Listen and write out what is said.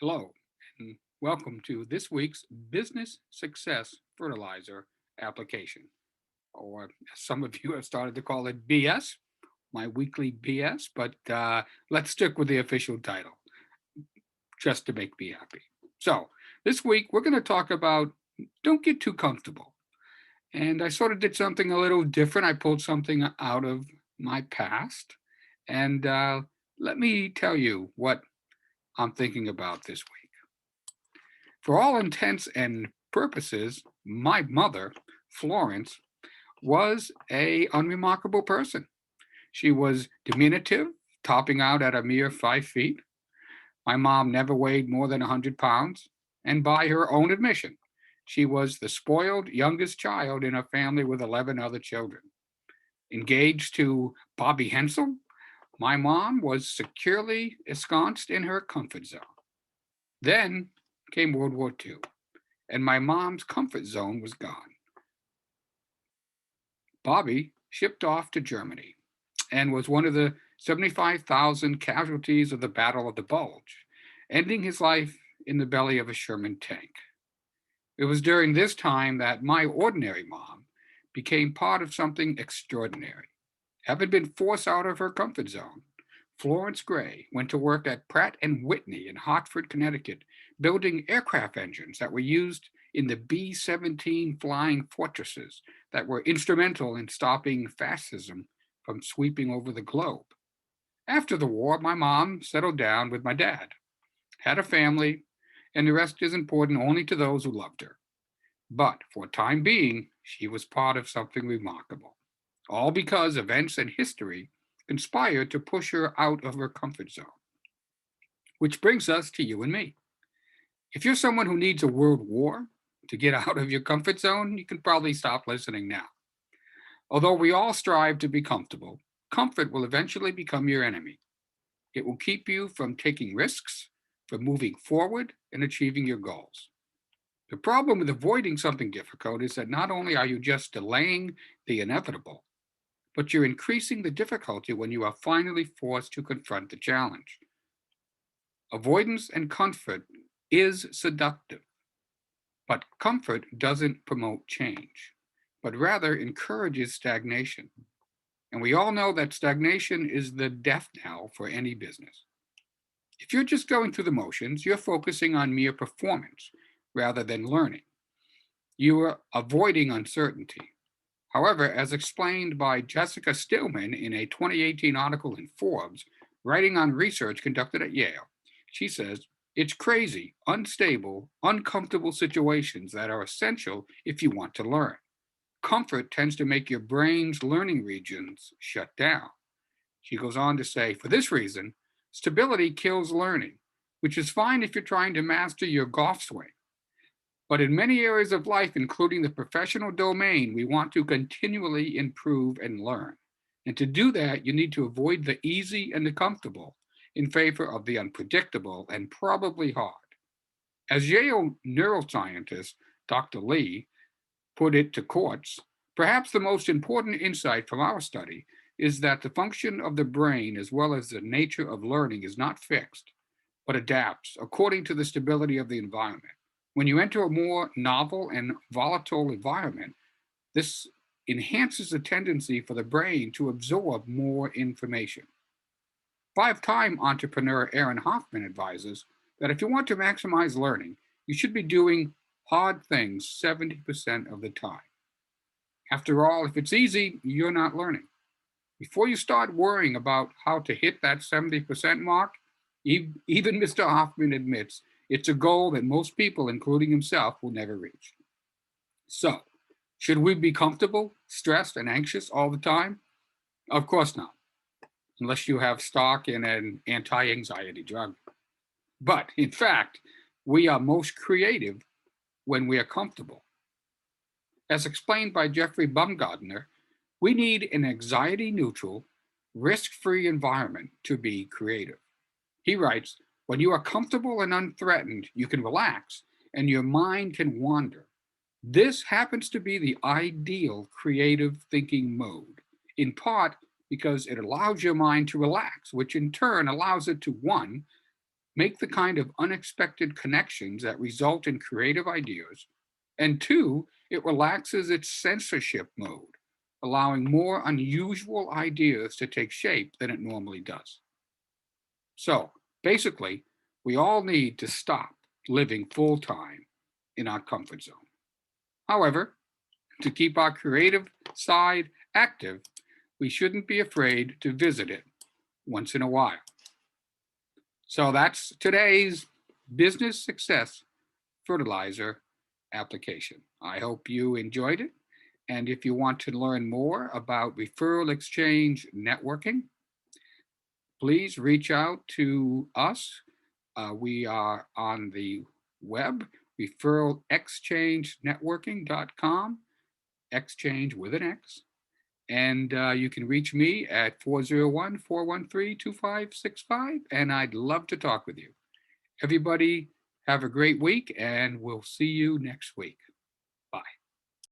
Hello, and welcome to this week's Business Success Fertilizer application, or as some of you have started to call it BS, my weekly BS, but let's stick with the official title just to make me happy. So, this week we're going to talk about don't get too comfortable. And I sort of did something a little different. I pulled something out of my past, and let me tell you what I'm thinking about this week. For all intents and purposes, my mother, Florence, was a unremarkable person. She was diminutive, topping out at a mere 5 feet. My mom never weighed more than 100 pounds, and by her own admission, she was the spoiled youngest child in a family with 11 other children. Engaged to Bobby Hensel, my mom was securely ensconced in her comfort zone. Then came World War II, and my mom's comfort zone was gone. Bobby shipped off to Germany and was one of the 75,000 casualties of the Battle of the Bulge, ending his life in the belly of a Sherman tank. It was during this time that my ordinary mom became part of something extraordinary. Having been forced out of her comfort zone, Florence Gray went to work at Pratt and Whitney in Hartford, Connecticut, building aircraft engines that were used in the B-17 flying fortresses that were instrumental in stopping fascism from sweeping over the globe. After the war, my mom settled down with my dad, had a family, and the rest is important only to those who loved her. But for the time being, she was part of something remarkable, all because events and history conspired to push her out of her comfort zone. Which brings us to you and me. If you're someone who needs a world war to get out of your comfort zone, you can probably stop listening now. Although we all strive to be comfortable, comfort will eventually become your enemy. It will keep you from taking risks, from moving forward and achieving your goals. The problem with avoiding something difficult is that not only are you just delaying the inevitable, but you're increasing the difficulty when you are finally forced to confront the challenge. Avoidance and comfort is seductive, but comfort doesn't promote change, but rather encourages stagnation. And we all know that stagnation is the death knell for any business. If you're just going through the motions, you're focusing on mere performance rather than learning. You are avoiding uncertainty. However, as explained by Jessica Stillman in a 2018 article in Forbes, writing on research conducted at Yale, she says, it's crazy, unstable, uncomfortable situations that are essential if you want to learn. Comfort tends to make your brain's learning regions shut down. She goes on to say, for this reason, stability kills learning, which is fine if you're trying to master your golf swing. But in many areas of life, including the professional domain, we want to continually improve and learn. And to do that, you need to avoid the easy and the comfortable in favor of the unpredictable and probably hard. As Yale neuroscientist Dr. Lee put it to courts, perhaps the most important insight from our study is that the function of the brain as well as the nature of learning is not fixed, but adapts according to the stability of the environment. When you enter a more novel and volatile environment, this enhances the tendency for the brain to absorb more information. Five-time entrepreneur Aaron Hoffman advises that if you want to maximize learning, you should be doing hard things 70% of the time. After all, if it's easy, you're not learning. Before you start worrying about how to hit that 70% mark, even Mr. Hoffman admits it's a goal that most people, including himself, will never reach. So, should we be comfortable, stressed, and anxious all the time? Of course not, unless you have stock in an anti anxiety drug. But in fact, we are most creative when we are comfortable. As explained by Jeffrey Baumgartner, we need an anxiety neutral, risk free environment to be creative. He writes, when you are comfortable and unthreatened, you can relax and your mind can wander. This happens to be the ideal creative thinking mode, in part because it allows your mind to relax, which in turn allows it to, one, make the kind of unexpected connections that result in creative ideas. And two, it relaxes its censorship mode, allowing more unusual ideas to take shape than it normally does. So basically, we all need to stop living full time in our comfort zone. However, to keep our creative side active, we shouldn't be afraid to visit it once in a while. So that's today's business success fertilizer application. I hope you enjoyed it. And if you want to learn more about referral exchange networking, please reach out to us. We are on the web, referralexchangenetworking.com, exchange with an X. And you can reach me at 401-413-2565, and I'd love to talk with you. Everybody, have a great week, and we'll see you next week. Bye.